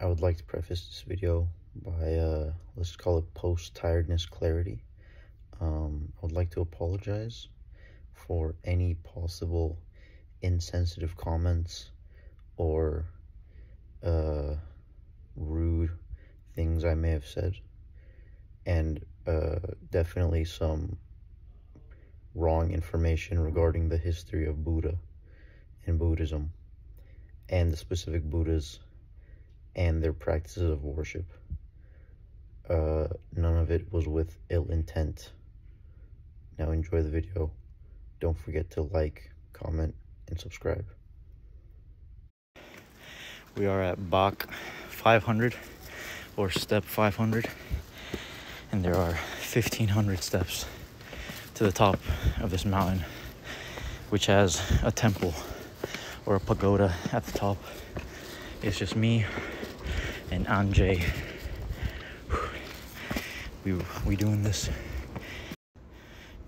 I would like to preface this video by, let's call it post-tiredness clarity. I would like to apologize for any possible insensitive comments or rude things I may have said, and definitely some wrong information regarding the history of Buddha and Buddhism and the specific Buddhas and their practices of worship. None of it was with ill intent. Now enjoy the video. Don't forget to like, comment, and subscribe. We are at Bach 500 or step 500, and there are 1,500 steps to the top of this mountain, which has a temple or a pagoda at the top. It's just me and Anjay. We doing this.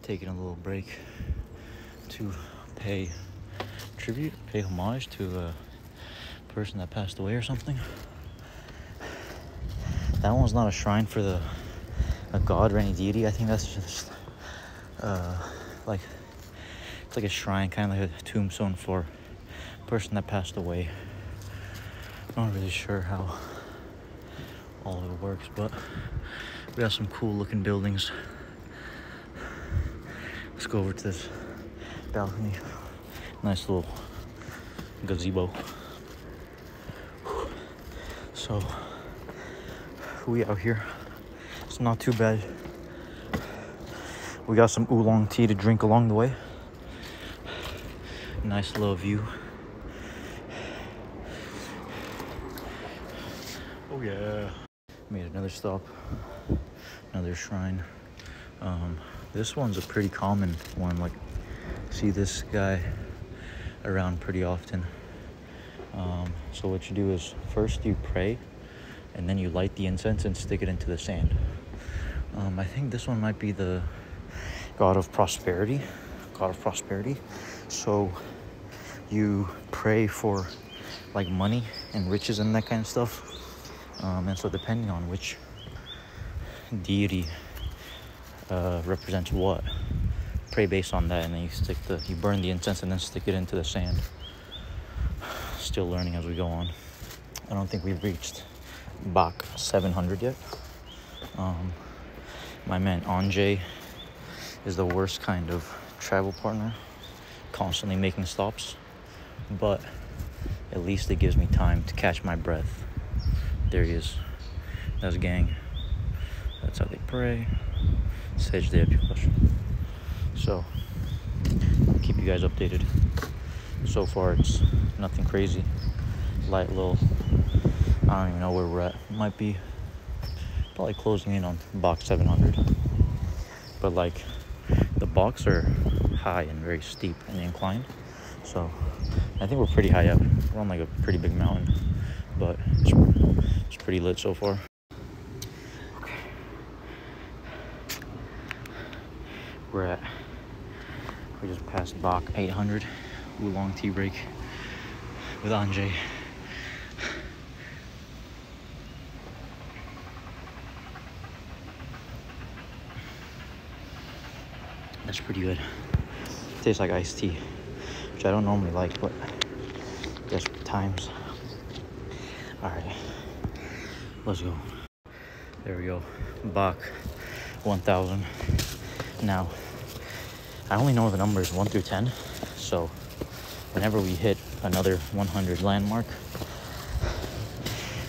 Taking a little break to pay tribute, pay homage to a person that passed away or something. That one's not a shrine for a god or any deity. I think that's just like it's like a shrine, kind of like a tombstone for a person that passed away. I'm not really sure how all of it works, but we got some cool looking buildings. Let's go over to this balcony. Nice little gazebo. So we out here. It's not too bad. We got some oolong tea to drink along the way. Nice little view. Oh yeah. Made another stop. Another shrine. This one's a pretty common one. Like, see this guy around pretty often. So what you do is first you pray, and then you light the incense and stick it into the sand. I think this one might be the god of prosperity. So you pray for like money and riches and that kind of stuff. And so depending on which deity represents what, pray based on that, and then you burn the incense and then stick it into the sand. Still learning as we go on. I don't think we've reached Bach 700 yet. My man Anjay is the worst kind of travel partner, constantly making stops, but at least it gives me time to catch my breath. There he is. That's gang. That's how they pray. So I'll keep you guys updated. So far it's nothing crazy. Light little, I don't even know where we're at. Might be probably closing in on box 700. But like the box are high and very steep and inclined. So I think we're pretty high up. We're on like a pretty big mountain, but it's pretty lit so far. Okay. We just passed Bach 800, oolong tea break with Anjay. That's pretty good. Tastes like iced tea, which I don't normally like, but desperate times. All right, let's go. There we go, Bach 1000. Now, I only know the numbers 1 through 10, so whenever we hit another 100 landmark,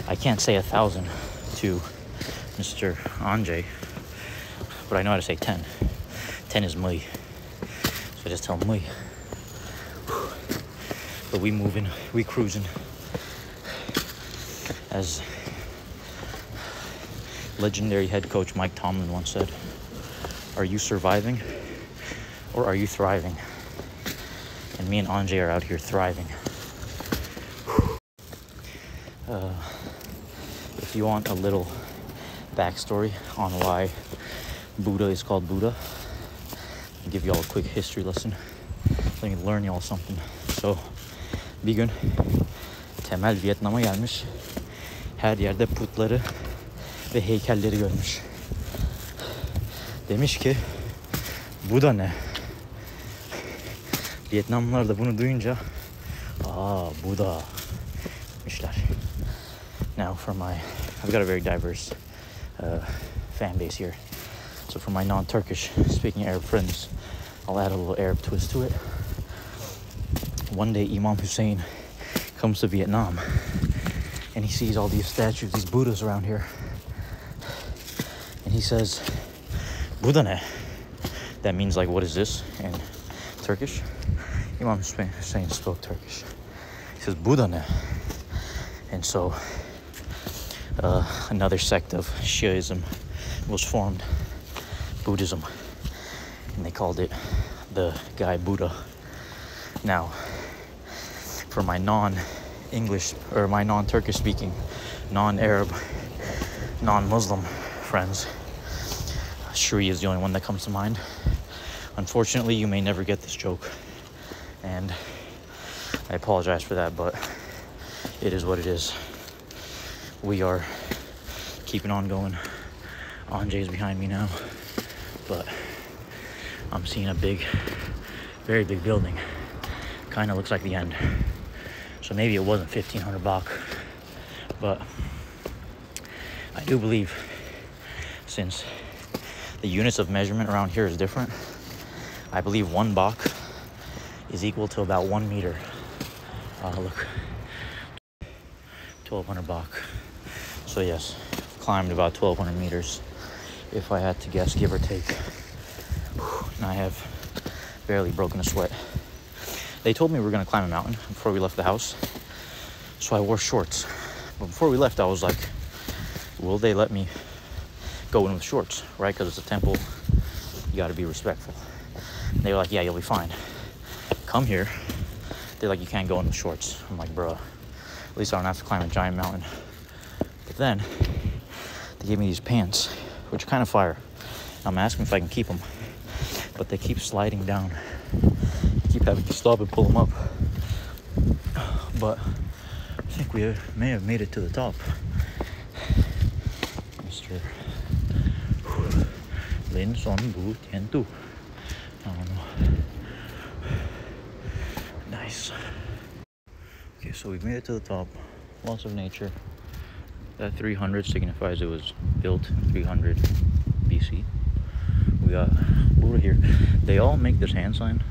I can't say 1,000 to Mr. Anjay, but I know how to say 10. 10 is muy, so I just tell him muy. But we moving, we cruising. As legendary head coach Mike Tomlin once said, are you surviving or are you thriving? And me and Anjay are out here thriving. If you want a little backstory on why Buddha is called Buddha, I'll give you all a quick history lesson so you can learn y'all something. So, bir gün Temel Vietnam'a gelmiş. her yerde putları ve heykelleri görmüş. Demiş ki bu da ne? Vietnamlılar da bunu duyunca bu da demişler. Now I've got a very diverse fan base here. So for my non-Turkish speaking Arab friends, I'll add a little Arab twist to it. One day Imam Hussein comes to Vietnam and he sees all these statues, these Buddhas around here. And he says, Buddha ne? That means like, what is this in Turkish? Imam Hussein spoke Turkish. He says, Buddha ne? And so another sect of Shiaism was formed, Buddhism. And they called it the guy Buddha. Now, for my non-English or my non-Turkish speaking, non-Arab, non-Muslim friends, Shri is the only one that comes to mind. Unfortunately, you may never get this joke, and I apologize for that, but it is what it is. We are keeping on going. Anjay's behind me now, but I'm seeing a big, very big building. Kind of looks like the end. So maybe it wasn't 1,500 baht, but I do believe, since the units of measurement around here is different, I believe 1 baht is equal to about 1 meter. Look, 1,200 baht. So yes, I've climbed about 1,200 meters, if I had to guess, give or take. And I have barely broken a sweat. They told me we were going to climb a mountain before we left the house, so I wore shorts. But before we left, I was like, will they let me go in with shorts, right? Because it's a temple, you got to be respectful. And they were like, yeah, you'll be fine. Come here. They're like, you can't go in with shorts. I'm like, bruh, at least I don't have to climb a giant mountain. But then they gave me these pants, which are kind of fire. I'm asking if I can keep them, but they keep sliding down. I keep having to stop and pull them up. But I think we may have made it to the top. Mr. Lin Son Bu Tian Tu. I don't know. Nice. Okay, so we've made it to the top. Lots of nature. That 300 signifies it was built 300 BC. We got Buddha here. They all make this hand sign,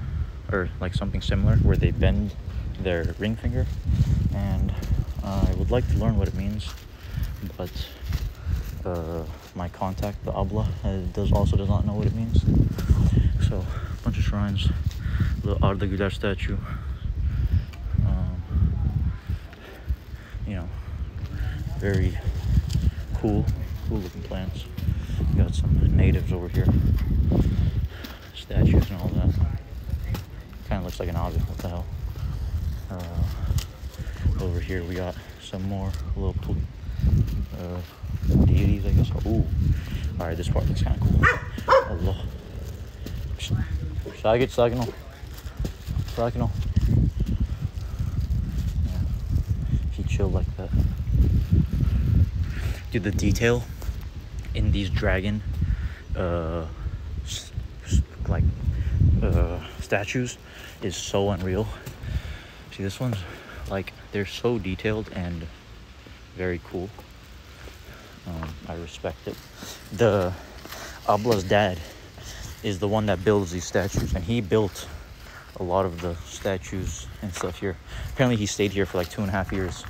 or like something similar, where they bend their ring finger. And I would like to learn what it means, but my contact, the Abla, does not know what it means. So, a bunch of shrines, little Arda Güler statue. You know, very cool looking plants. We got some natives over here, statues and all that. Kind of looks like an oven. What the hell? Over here we got some more little deities, I guess. Ooh. All right, this part looks kind of cool. Allah. Sakin ol. He chilled like that. Dude, the detail in these dragon statues is so unreal. See, this one's like, they're so detailed and very cool. I respect it. The Abla's dad is the one that builds these statues, and he built a lot of the statues and stuff here. Apparently he stayed here for like 2.5 years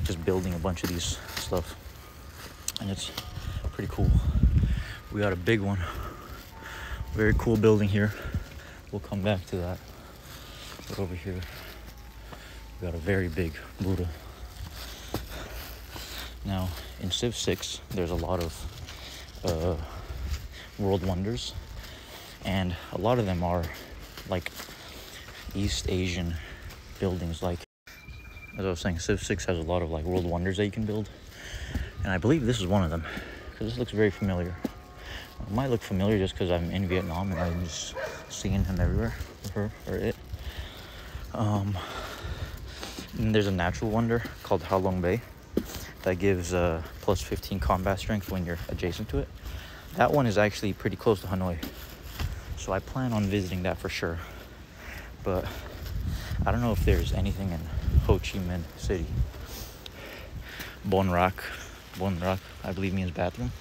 just building a bunch of these stuff, and it's pretty cool. We got a big one, very cool building here. We'll come back to that. But over here we got a very big Buddha. Now in Civ 6 there's a lot of world wonders, and a lot of them are like East Asian buildings. Like, as I was saying, Civ 6 has a lot of like world wonders that you can build, and I believe this is one of them, because this looks very familiar. It might look familiar just because I'm in Vietnam and I'm just seeing him everywhere, or her, or it. And there's a natural wonder called Ha Long Bay. that gives plus 15 combat strength when you're adjacent to it. That one is actually pretty close to Hanoi, so I plan on visiting that for sure. But I don't know if there's anything in Ho Chi Minh City. Bon Rak, I believe means bathroom.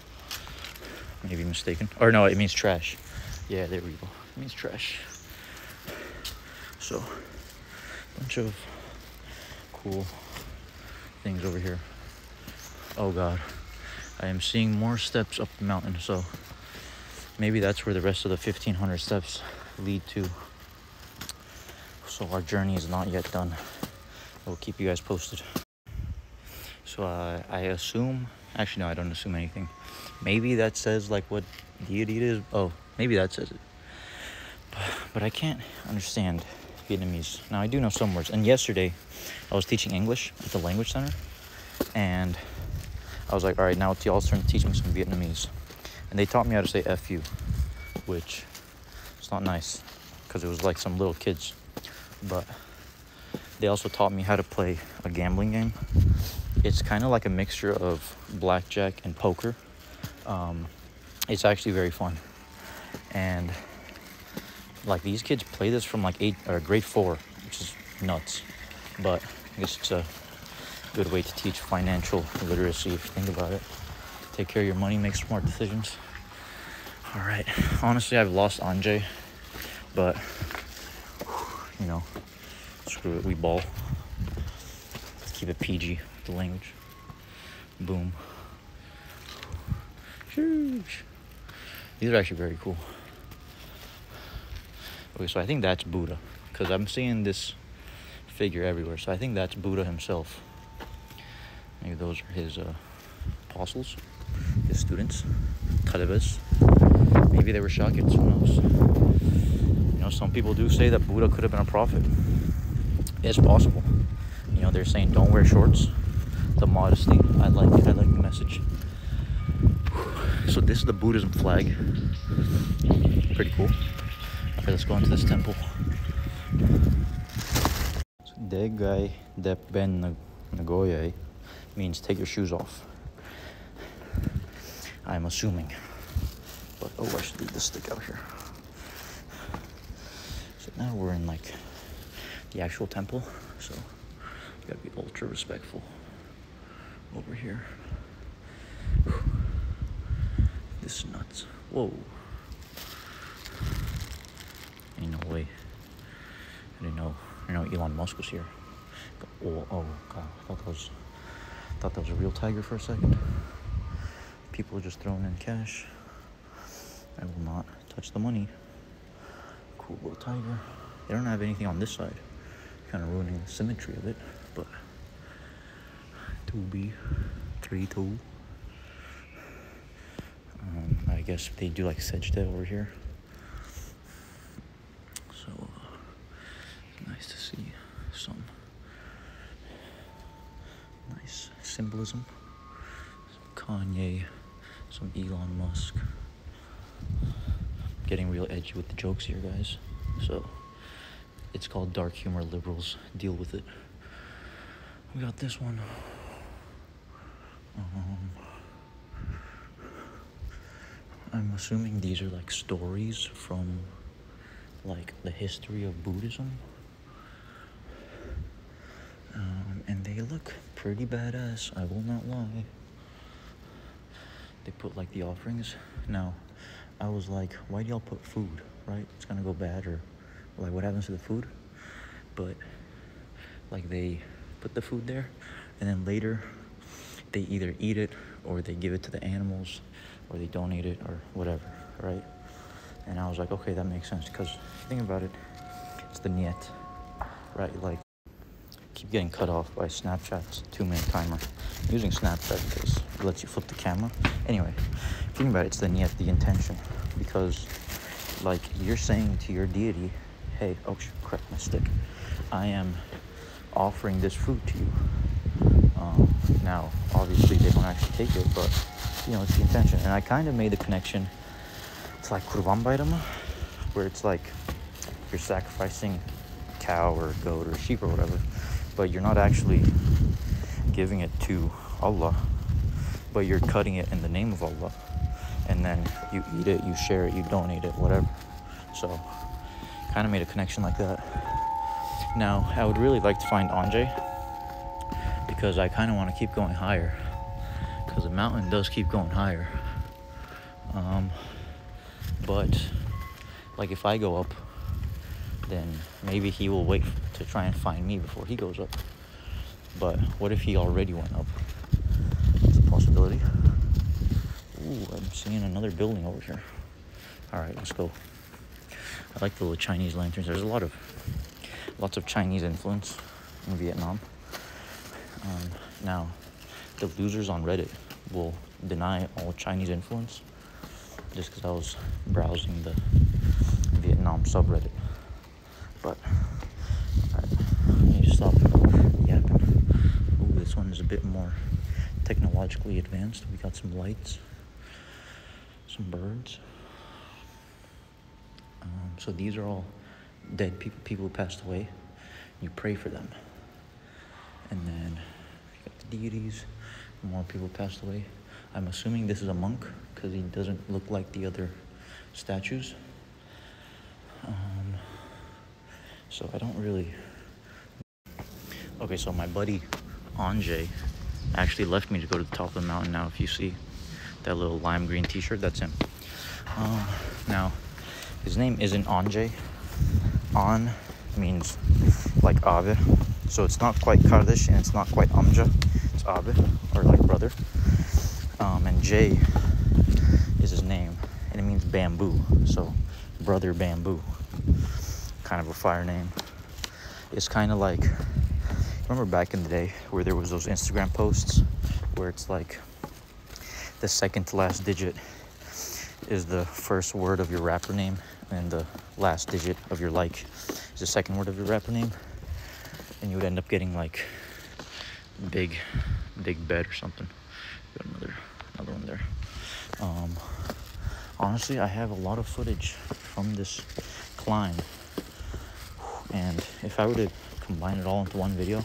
Maybe mistaken. Or no, it means trash. Yeah, there we go. It means trash. So, bunch of cool things over here. Oh God, I am seeing more steps up the mountain. So maybe that's where the rest of the 1,500 steps lead to. So our journey is not yet done. We'll keep you guys posted. So I assume, actually no, I don't assume anything. Maybe that says like what deity it is. Oh, maybe that says it. But I can't understand Vietnamese. Now I do know some words. And yesterday I was teaching English at the language center, and I was like, all right, now it's y'all's turn to teach me some Vietnamese. And they taught me how to say F you, which is not nice because it was like some little kids. But they also taught me how to play a gambling game. It's kind of like a mixture of blackjack and poker. It's actually very fun. And like these kids play this from like grade 4, which is nuts. But I guess it's a good way to teach financial literacy if you think about it. Take care of your money, make smart decisions. All right. Honestly, I've lost Anjay, but you know, screw it, we ball. Let's keep it PG, the language. Boom. Huge. These are actually very cool. Okay, so I think that's Buddha, because I'm seeing this figure everywhere. So I think that's Buddha himself. Maybe those are his apostles, his students, talibas. Maybe they were shakyats, who knows? You know, some people do say that Buddha could have been a prophet. It's possible. You know, they're saying don't wear shorts. The modesty, I like it. I like the message. So this is the Buddhism flag. Pretty cool. Okay, let's go into this temple. So Degai Depben Nagoye means take your shoes off. I'm assuming. But oh, I should leave this stick out here. So now we're in like the actual temple. So you gotta be ultra respectful over here. This is nuts. Whoa. Ain't no way. I didn't know Elon Musk was here. Oh God, I thought that was a real tiger for a second. People are just throwing in cash. I will not touch the money. Cool little tiger. They don't have anything on this side. Kind of ruining the symmetry of it, but 2B, 3-2. I guess they do like Sejda over here. So, nice to see some nice symbolism. Some Kanye, some Elon Musk. Getting real edgy with the jokes here, guys. So, it's called Dark Humor Liberals. Deal with it. We got this one. I'm assuming these are like stories from like the history of Buddhism. And they look pretty badass, I will not lie. They put like the offerings. Now, I was like, why do y'all put food, right? It's gonna go bad, or like what happens to the food? But like they put the food there, and then later they either eat it or they give it to the animals or they donate it or whatever, right? And I was like, okay, that makes sense, because if you think about it, it's the niet, right? Like, keep getting cut off by Snapchat's 2-minute timer. I'm using Snapchat because it lets you flip the camera. Anyway, think about it, it's the niet, the intention, because like you're saying to your deity, hey, oh crap, my stick, I am offering this food to you. Now, obviously they don't actually take it, but you know, it's the intention. And I kind of made the connection to like Kurban Bayramı, where it's like you're sacrificing a cow or a goat or a sheep or whatever, but you're not actually giving it to Allah, but you're cutting it in the name of Allah, and then you eat it, you share it, you donate it, whatever. So kind of made a connection like that. Now I would really like to find Anjay, because I kind of want to keep going higher, because the mountain does keep going higher. But like if I go up, then maybe he will wait to try and find me before he goes up. But what if he already went up? It's a possibility. Ooh, I'm seeing another building over here. All right, let's go. I like the little Chinese lanterns. There's lots of Chinese influence in Vietnam. Now, the losers on Reddit will deny all Chinese influence, just because I was browsing the Vietnam subreddit. But, alright, I need to stop yapping. Ooh, this one is a bit more technologically advanced. We got some lights, some birds. So these are all dead people who passed away. You pray for them. And then you got the deities, more people passed away. I'm assuming this is a monk, because he doesn't look like the other statues. So I don't really... Okay, so my buddy Anjay actually left me to go to the top of the mountain. Now, if you see that little lime green t-shirt, that's him. Now, his name isn't Anjay. An means like Abe. So it's not quite Kardesh and it's not quite Amja. It's Abe, or like brother. And Jay is his name, and it means bamboo. So brother bamboo. Kind of a fire name. It's kind of like, remember back in the day where there was those Instagram posts where it's like the second to last digit is the first word of your rapper name, and the last digit of your like is the second word of your rapper name, and you would end up getting like big bed or something. Got another one there. Honestly, I have a lot of footage from this climb, and if I were to combine it all into one video,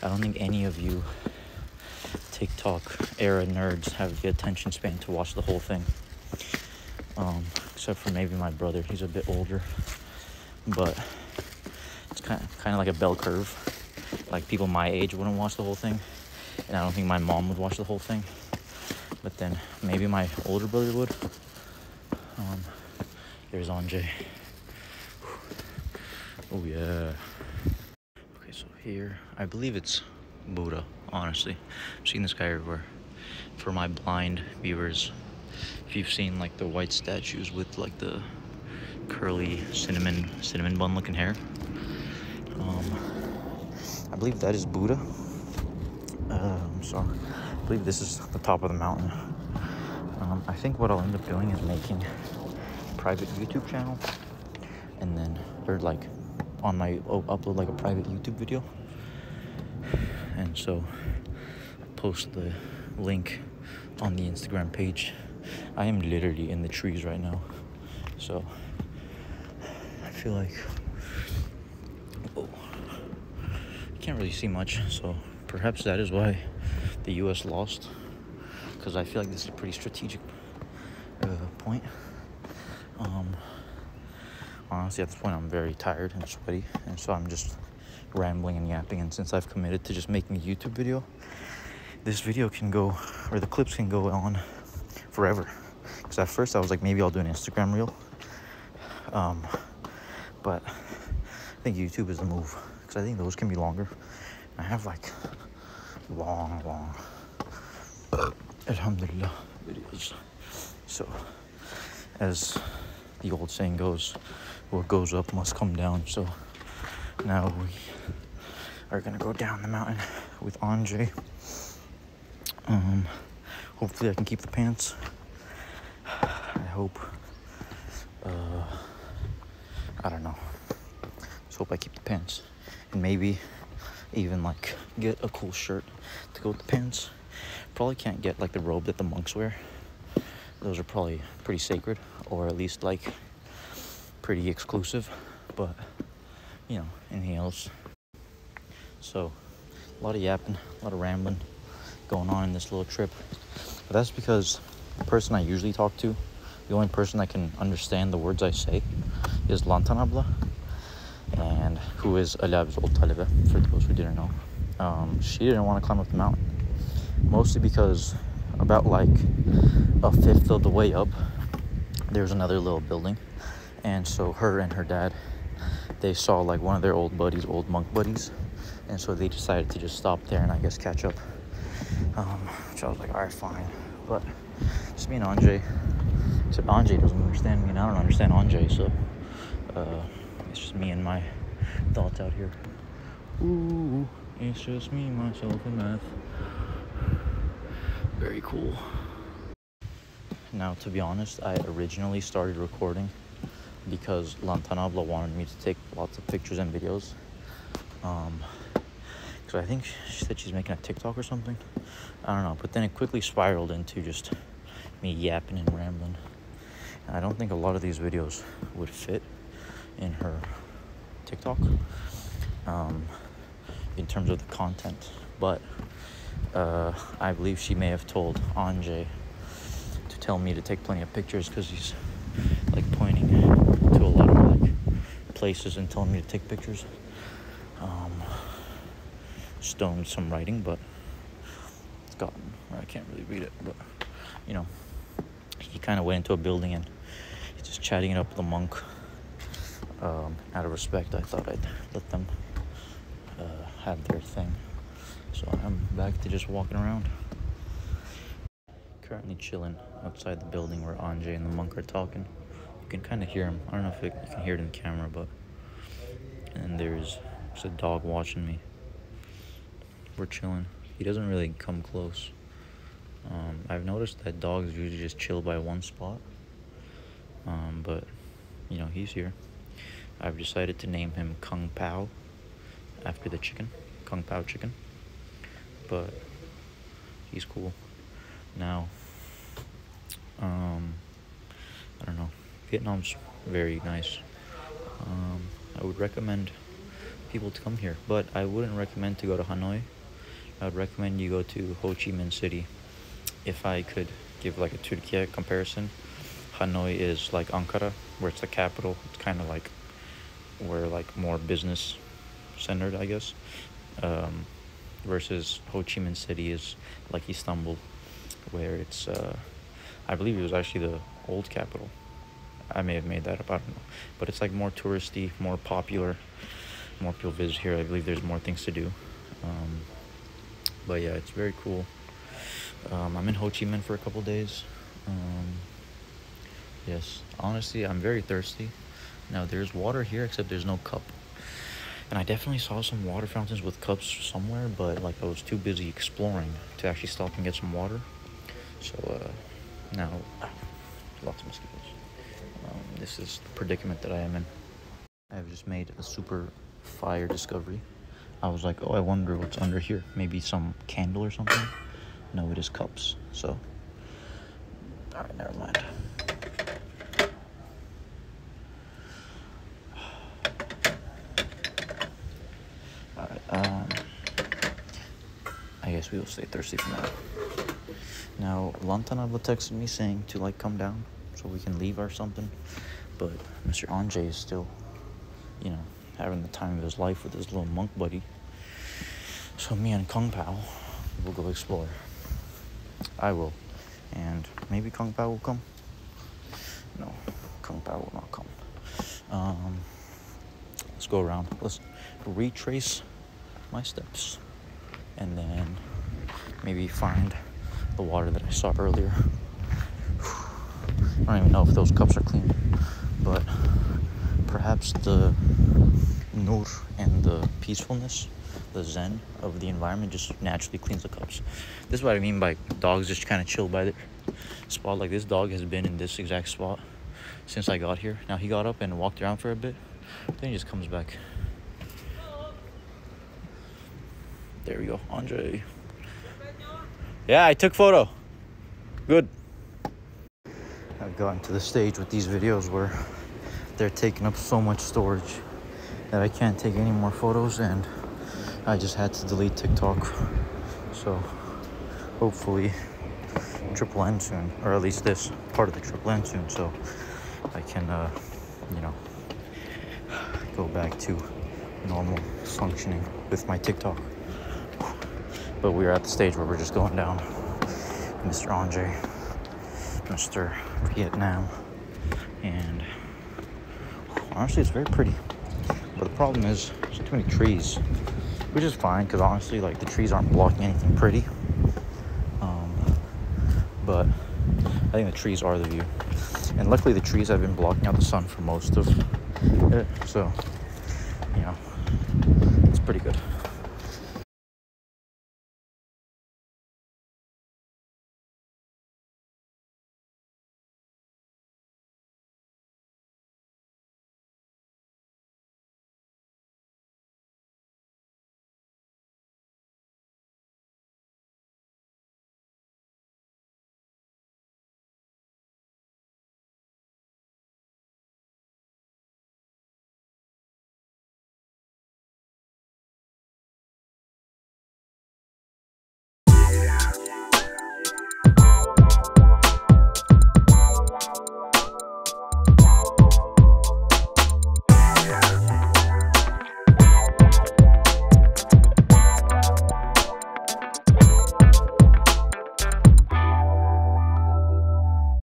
I don't think any of you TikTok era nerds have the attention span to watch the whole thing. Except for maybe my brother. He's a bit older, but it's kind of like a bell curve. Like people my age wouldn't watch the whole thing, and I don't think my mom would watch the whole thing. But then maybe my older brother would. There's Anjay. Oh yeah. Okay, so here I believe it's Buddha. Honestly, I've seen this guy everywhere. For my blind viewers, if you've seen like the white statues with like the curly cinnamon bun looking hair, I believe that is Buddha. So I believe this is the top of the mountain. I think what I'll end up doing is making a private YouTube channel, and then like on my upload like a private YouTube video, and so post the link on the Instagram page. I am literally in the trees right now, so I feel like you can't really see much, so perhaps that is why the US lost, because I feel like this is a pretty strategic point. Honestly, at this point I'm very tired and sweaty, and so I'm just rambling and yapping, and since I've committed to just making a YouTube video, this video can go, or the clips can go on forever. Because at first I was like, maybe I'll do an Instagram reel, but I think YouTube is the move, because I think those can be longer. I have like long alhamdulillah videos. So as the old saying goes, what goes up must come down. So now we are gonna go down the mountain with Anjay. Hopefully I can keep the pants. I hope, I don't know. Just hope I keep the pants, and maybe even like get a cool shirt to go with the pants. Probably can't get like the robe that the monks wear. Those are probably pretty sacred, or at least like pretty exclusive, but you know, anything else. So a lot of yapping, a lot of rambling. going on in this little trip. But that's because the person I usually talk to, the only person that can understand the words I say, is Lantanabla, and who is Alab's old talibah, for those who didn't know. She didn't want to climb up the mountain, mostly because about like a fifth of the way up, there's another little building, and so her and her dad, they saw like one of their old monk buddies, and so they decided to just stop there and I guess catch up. Which I was like, all right, fine. But just me and Anjay, except Anjay doesn't understand me and I don't understand Anjay, so it's just me and my thoughts out here. Ooh, it's just me, myself, and math. Very cool. Now, to be honest, I originally started recording because Lantanabla wanted me to take lots of pictures and videos. So I think she said she's making a TikTok or something. I don't know, but then it quickly spiraled into just me yapping and rambling. And I don't think a lot of these videos would fit in her TikTok in terms of the content. But I believe she may have told Anjay to tell me to take plenty of pictures because he's like pointing to a lot of like places and telling me to take pictures. Stoned some writing, but it's gotten where I can't really read it. But you know, he kind of went into a building and he's just chatting it up with the monk. Out of respect, I thought I'd let them have their thing. So I'm back to just walking around. Currently chilling outside the building where Anjay and the monk are talking. You can kind of hear him. I don't know if you can hear it in the camera, but and there's a dog watching me. We're chilling. He doesn't really come close. I've noticed that dogs usually just chill by one spot. But you know, he's here. I've decided to name him Kung Pao after the chicken, Kung Pao chicken. But he's cool. Now, I don't know. Vietnam's very nice. I would recommend people to come here, but I wouldn't recommend to go to Hanoi. I would recommend you go to Ho Chi Minh City. If I could give like a Turkey comparison, Hanoi is like Ankara, where it's the capital. It's kind of like where like more business centered, I guess. Versus Ho Chi Minh City is like Istanbul, where it's I believe it was actually the old capital. I may have made that up, I don't know. But it's like more touristy, more popular, more people visit here. I believe there's more things to do. But yeah, it's very cool. I'm in Ho Chi Minh for a couple days. Yes, honestly, I'm very thirsty. Now, there's water here, except there's no cup. And I definitely saw some water fountains with cups somewhere, but like I was too busy exploring to actually stop and get some water. So now, lots of mosquitoes. This is the predicament that I am in. I've just made a super fire discovery. I was like, oh, I wonder what's under here. Maybe some candle or something. No, it is cups. So, all right, never mind. All right, I guess we will stay thirsty for now. Now, Lantanabla texted me saying to like come down so we can leave or something. But Mr. Anjay is still, you know, having the time of his life with his little monk buddy. So me and Kung Pao will go explore. I will. And maybe Kung Pao will come. No, Kung Pao will not come. Let's go around. Let's retrace my steps. And then maybe find the water that I saw earlier. I don't even know if those cups are clean. But perhaps the nur and the peacefulness, the zen of the environment just naturally cleans the cups. This is what I mean by dogs just kind of chill by the spot. Like this dog has been in this exact spot since I got here. Now he got up and walked around for a bit, then he just comes back. There we go, Andre. Yeah, I took photo. Good. I've gotten to the stage with these videos where they're taking up so much storage that I can't take any more photos, and I just had to delete TikTok. So hopefully triple end soon, or at least this part of the triple end soon, so I can, you know, go back to normal functioning with my TikTok. But we're at the stage where we're just going down. Mr. Andre, Mr. Vietnam, and honestly, it's very pretty. But the problem is, there's too many trees, which is fine, because honestly, like, the trees aren't blocking anything pretty. But I think the trees are the view. And luckily, the trees have been blocking out the sun for most of it, so, you know, it's pretty good.